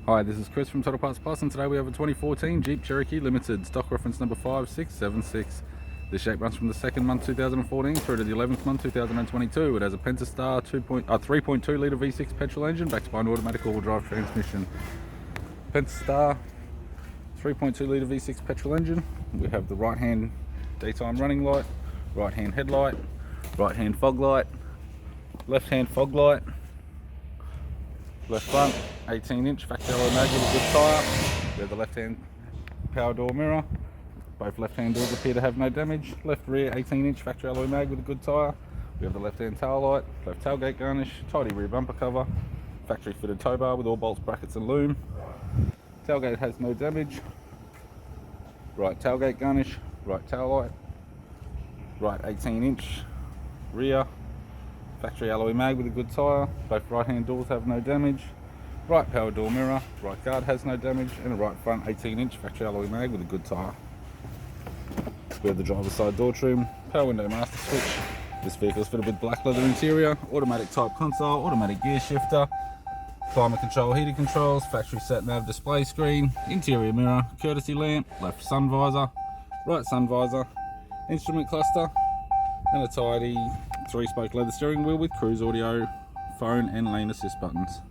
Hi, this is Chris from Total Parts Plus, and today we have a 2014 Jeep Cherokee Limited, stock reference number 5676. This shape runs from the 2nd month 2014 through to the 11th month 2022. It has a Pentastar 3.2 litre V6 petrol engine backed by an automatic all-wheel drive transmission. Pentastar 3.2 litre V6 petrol engine. We have the right hand daytime running light, right hand headlight, right hand fog light, left hand fog light, left front 18-inch factory alloy mag with a good tyre. We have the left hand power door mirror. Both left hand doors appear to have no damage. Left rear 18-inch factory alloy mag with a good tyre. We have the left hand tail light, left tailgate garnish, tidy rear bumper cover, factory fitted tow bar with all bolts, brackets and loom. Tailgate has no damage. Right tailgate garnish, right tail light, right 18-inch rear factory alloy mag with a good tyre. Both right hand doors have no damage. Right power door mirror, right guard has no damage, and a right front 18-inch factory alloy mag with a good tyre. We have the driver's side door trim, power window master switch. This vehicle is fitted with black leather interior, automatic type console, automatic gear shifter, climate control, heating controls, factory sat nav display screen, interior mirror, courtesy lamp, left sun visor, right sun visor, instrument cluster, and a tidy 3-spoke leather steering wheel with cruise audio, phone and lane assist buttons.